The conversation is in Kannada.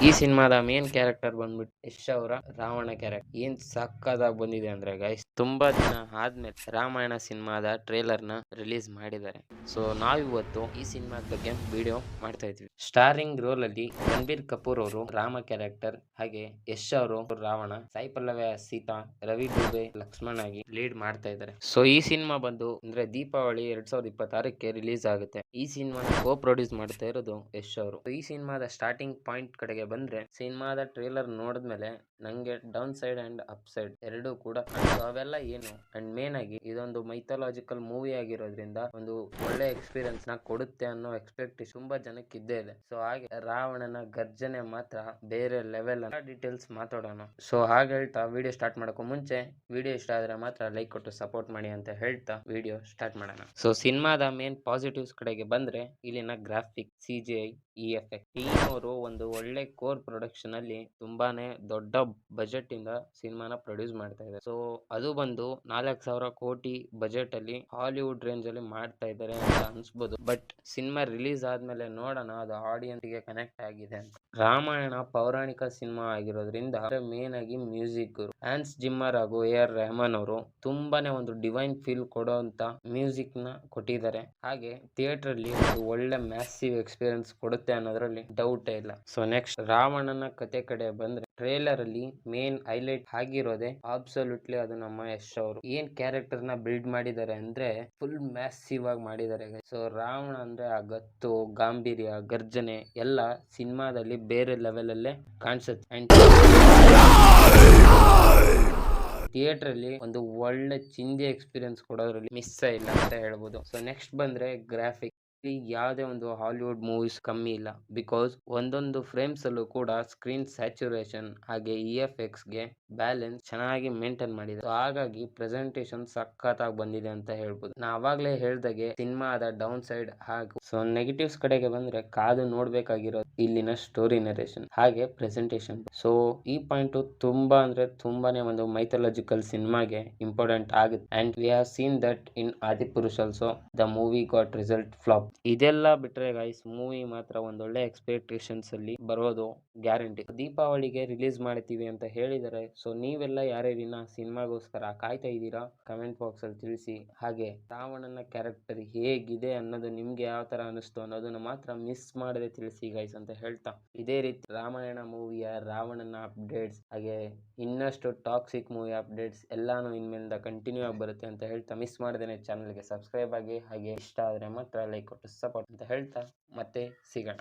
ಈ ಸಿನಿಮಾದ ಮೇನ್ ಕ್ಯಾರೆಕ್ಟರ್ ಬಂದ್ಬಿಟ್ಟು ಯಶ್ ಅವರ ರಾವಣ ಕ್ಯಾರೆಕ್ಟರ್ ಏನ್ ಸಕ್ಕತ್ತಾಗಿ ಬಂದಿದೆ ಅಂದ್ರೆ ಗೈಸ್, ತುಂಬಾ ದಿನ ಆದ್ಮೇಲೆ ರಾಮಾಯಣ ಸಿನಿಮಾದ ಟ್ರೇಲರ್ ನ ರಿಲೀಸ್ ಮಾಡಿದ್ದಾರೆ. ಸೊ ನಾವಿವತ್ತು ಈ ಸಿನಿಮಾದ ಬಗ್ಗೆ ವಿಡಿಯೋ ಮಾಡ್ತಾ ಇದ್ವಿ. ಸ್ಟಾರಿಂಗ್ ರೋಲ್ ಅಲ್ಲಿ ರಣಬೀರ್ ಕಪೂರ್ ಅವರು ರಾಮ ಕ್ಯಾರೆಕ್ಟರ್, ಹಾಗೆ ಯಶ್ ಅವರು ರಾವಣ, ಸಾಯಿ ಪಲ್ಲವಿ ಸೀತಾ, ರವಿ ದುಬೆ ಲಕ್ಷ್ಮಣ್ ಆಗಿ ಲೀಡ್ ಮಾಡ್ತಾ ಇದ್ದಾರೆ. ಸೊ ಈ ಸಿನಿಮಾ ಬಂದು ಅಂದ್ರೆ ದೀಪಾವಳಿ 2026ಕ್ಕೆ ರಿಲೀಸ್ ಆಗುತ್ತೆ. ಈ ಸಿನಿಮಾ ಕೋ ಪ್ರೊಡ್ಯೂಸ್ ಮಾಡ್ತಾ ಇರೋದು ಯಶ್ ಅವರು. ಈ ಸಿನಿಮಾದ ಸ್ಟಾರ್ಟಿಂಗ್ ಪಾಯಿಂಟ್ ಕಡೆಗೆ ಬಂದ್ರೆ, ಸಿನಿಮಾದ ಟ್ರೇಲರ್ ನೋಡಿದ್ಮೇಲೆ ನಂಗೆ down side and up side ಎರಡೂ ಕೂಡ ಅವೆಲ್ಲ ಏನು ಅಂಡ್ ಮೇನ್ ಆಗಿ ಇದೊಂದು ಮೈಥಾಲಜಿಕಲ್ ಮೂವಿ ಆಗಿರೋದ್ರಿಂದ ಒಂದು ಒಳ್ಳೆ ಎಕ್ಸ್ಪೀರಿಯನ್ಸ್ ನ ಕೊಡುತ್ತೆ ಅನ್ನೋ ಎಕ್ಸ್ಪೆಕ್ಟೇಷನ್ ತುಂಬಾ ಜನಕ್ಕೆ ಇದ್ದೇ ಇದೆ. ಸೊ ಹಾಗೆ ರಾವಣನ ಗರ್ಜನೆ ಮಾತ್ರ ಬೇರೆ ಲೆವೆಲ್ ಡೀಟೇಲ್ಸ್ ಮಾತಾಡೋಣ. ಸೊ ಹಾಗೆ ಹೇಳ್ತಾ ವಿಡಿಯೋ ಸ್ಟಾರ್ಟ್ ಮಾಡಕ್ಕೂ ಮುಂಚೆ ವಿಡಿಯೋ ಇಷ್ಟ ಆದ್ರೆ ಮಾತ್ರ ಲೈಕ್ ಕೊಟ್ಟು ಸಪೋರ್ಟ್ ಮಾಡಿ ಅಂತ ಹೇಳ್ತಾ ವಿಡಿಯೋ ಸ್ಟಾರ್ಟ್ ಮಾಡೋಣ. ಸೊ ಸಿನಿಮಾದ ಮೇನ್ ಪಾಸಿಟಿವ್ಸ್ ಕಡೆಗೆ ಬಂದ್ರೆ, ಇಲ್ಲಿನ ಗ್ರಾಫಿಕ್, CGI, EFX ಟೀಮ್ ಅವರು ಒಂದು ಒಳ್ಳೆ ಕೋರ್ ಪ್ರೊಡಕ್ಷನ್ ಅಲ್ಲಿ ತುಂಬಾನೇ ದೊಡ್ಡ ಬಜೆಟ್ ಇಂದ ಸಿನಿಮಾನ ಪ್ರೊಡ್ಯೂಸ್ ಮಾಡ್ತಾ ಇದ್ದಾರೆ. ಸೊ ಅದು ಬಂದು 4,000 ಕೋಟಿ ಬಜೆಟ್ ಅಲ್ಲಿ ಹಾಲಿವುಡ್ ರೇಂಜ್ ಅಲ್ಲಿ ಮಾಡ್ತಾ ಇದ್ದಾರೆ ಅಂತ ಅನ್ಸ್ಬೋದು. ಬಟ್ ಸಿನಿಮಾ ರಿಲೀಸ್ ಆದ್ಮೇಲೆ ನೋಡೋಣ ಅದು ಆಡಿಯನ್ಸ್ ಗೆ ಕನೆಕ್ಟ್ ಆಗಿದೆ ಅಂತ. ರಾಮಾಯಣ ಪೌರಾಣಿಕ ಸಿನಿಮಾ ಆಗಿರೋದ್ರಿಂದ ಮೇನ್ ಆಗಿ ಮ್ಯೂಸಿಕ್ ಹ್ಯಾನ್ಸ್ ಜಿಮ್ಮರ್ ಹಾಗೂ AR ರೆಹಮಾನ್ ಅವರು ತುಂಬಾನೇ ಒಂದು ಡಿವೈನ್ ಫೀಲ್ ಕೊಡುವಂತ ಮ್ಯೂಸಿಕ್ ನ ಕೊಟ್ಟಿದ್ದಾರೆ. ಹಾಗೆ ಥಿಯೇಟರ್ ಅಲ್ಲಿ ಒಂದು ಒಳ್ಳೆ ಮ್ಯಾಸಿವ್ ಎಕ್ಸ್ಪೀರಿಯನ್ಸ್ ಕೊಡುತ್ತೆ ಅನ್ನೋದ್ರಲ್ಲಿ ಡೌಟ್ ಇಲ್ಲ. ಸೊ ನೆಕ್ಸ್ಟ್ ರಾವಣನ ಕತೆ ಕಡೆ ಬಂದ್ರೆ, ಟ್ರೇಲರ್ ಅಲ್ಲಿ ಮೇನ್ ಹೈಲೈಟ್ ಆಗಿರೋದೆ ಅಬ್ಸಲ್ಯೂಟ್ಲಿ ಅದು ನಮ್ಮ ಯಶ್ ಅವರು. ಏನ್ ಕ್ಯಾರೆಕ್ಟರ್ ನ ಬಿಲ್ಡ್ ಮಾಡಿದ್ದಾರೆ ಅಂದ್ರೆ ಫುಲ್ ಮ್ಯಾಸಿವ್ ಆಗಿ ಮಾಡಿದ್ದಾರೆ. ಸೊ ರಾವಣ ಅಂದ್ರೆ ಆ ಗತ್ತು, ಗಾಂಭೀರ್ಯ, ಗರ್ಜನೆ ಎಲ್ಲ ಸಿನಿಮಾದಲ್ಲಿ ಬೇರೆ ಲೆವೆಲ್ ಅಲ್ಲೇ ಕಾಣಿಸುತ್ತೆ. ಅಂಡ್ ಥಿಯೇಟರ್ ಅಲ್ಲಿ ಒಂದು ಒಳ್ಳೆ ಚಿಂದಿ ಎಕ್ಸ್ಪೀರಿಯನ್ಸ್ ಕೊಡೋದ್ರಲ್ಲಿ ಮಿಸ್ ಇಲ್ಲ ಅಂತ ಹೇಳ್ಬೋದು. ಸೊ ನೆಕ್ಸ್ಟ್ ಬಂದ್ರೆ ಗ್ರಾಫಿಕ್. ಯಾವುದೇ ಒಂದು ಹಾಲಿವುಡ್ ಮೂವೀಸ್ ಕಮ್ಮಿ ಇಲ್ಲ. ಬಿಕಾಸ್ ಒಂದೊಂದು ಫ್ರೇಮ್ಸ್ ಅಲ್ಲೂ ಕೂಡ ಸ್ಕ್ರೀನ್ ಸ್ಯಾಚುರೇಷನ್ ಹಾಗೆ EFX ಗೆ ಬ್ಯಾಲೆನ್ಸ್ ಚೆನ್ನಾಗಿ ಮೇಂಟೈನ್ ಮಾಡಿದೆ. ಹಾಗಾಗಿ ಪ್ರೆಸೆಂಟೇಷನ್ ಸಖತ್ತಾಗಿ ಬಂದಿದೆ ಅಂತ ಹೇಳ್ಬೋದು. ನಾ ಅವಾಗ್ಲೇ ಹೇಳ್ದಾಗೆ ಸಿನಿಮಾದ ಡೌನ್ ಸೈಡ್ ಹಾಗೂ ಸೊ ನೆಗೆಟಿವ್ಸ್ ಕಡೆಗೆ ಬಂದ್ರೆ, ಕಾದು ನೋಡ್ಬೇಕಾಗಿರೋದು ಇಲ್ಲಿನ ಸ್ಟೋರಿ ನರೇಷನ್ ಹಾಗೆ ಪ್ರೆಸೆಂಟೇಷನ್. ಸೊ ಈ ಪಾಯಿಂಟ್ ತುಂಬಾ ಅಂದ್ರೆ ತುಂಬಾನೇ ಒಂದು ಮೈಥಾಲಜಿಕಲ್ ಸಿನಿಮಾಗೆ ಇಂಪಾರ್ಟೆಂಟ್ ಆಗುತ್ತೆ. And we have seen that in Adipurush also the movie got result flop. ಇದೆಲ್ಲ ಬಿಟ್ರೆ ಗೈಸ್, ಮೂವಿ ಮಾತ್ರ ಒಂದೊಳ್ಳೆ ಎಕ್ಸ್ಪೆಕ್ಟೇಷನ್ಸ್ ಅಲ್ಲಿ ಬರೋದು ಗ್ಯಾರಂಟಿ. ದೀಪಾವಳಿಗೆ ರಿಲೀಸ್ ಮಾಡ್ತೀವಿ ಅಂತ ಹೇಳಿದರೆ, ಸೊ ನೀವೆಲ್ಲ ಯಾರ್ಯಾರಿನ ಸಿನಿಮಾಗೋಸ್ಕರ ಕಾಯ್ತಾ ಇದ್ದೀರಾ ಕಮೆಂಟ್ ಬಾಕ್ಸ್ ಅಲ್ಲಿ ತಿಳಿಸಿ. ಹಾಗೆ ರಾವಣನ ಕ್ಯಾರೆಕ್ಟರ್ ಹೇಗಿದೆ ಅನ್ನೋದು ನಿಮ್ಗೆ ಯಾವ ತರ ಅನಿಸ್ತು ಅನ್ನೋದನ್ನ ಮಾತ್ರ ಮಿಸ್ ಮಾಡದೆ ತಿಳಿಸಿ ಗೈಸ್ ಅಂತ ಹೇಳ್ತಾ, ಇದೇ ರೀತಿ ರಾಮಾಯಣ ಮೂವಿಯ ರಾವಣನ ಅಪ್ಡೇಟ್ಸ್ ಹಾಗೆ ಇನ್ನಷ್ಟು ಟಾಕ್ಸಿಕ್ ಮೂವಿ ಅಪ್ಡೇಟ್ಸ್ ಎಲ್ಲಾನು ಇನ್ಮೇಲಿಂದ ಕಂಟಿನ್ಯೂ ಆಗಿ ಬರುತ್ತೆ ಅಂತ ಹೇಳ್ತಾ, ಮಿಸ್ ಮಾಡದೇನೆ ಚಾನಲ್ಗೆ ಸಬ್ಸ್ಕ್ರೈಬ್ ಆಗಿ, ಹಾಗೆ ಇಷ್ಟ ಆದ್ರೆ ಮಾತ್ರ ಲೈಕ್ ಕೊಟ್ಟು ಸಪೋರ್ಟ್ ಅಂತ ಹೇಳ್ತಾ ಮತ್ತೆ ಸಿಗೋಣ.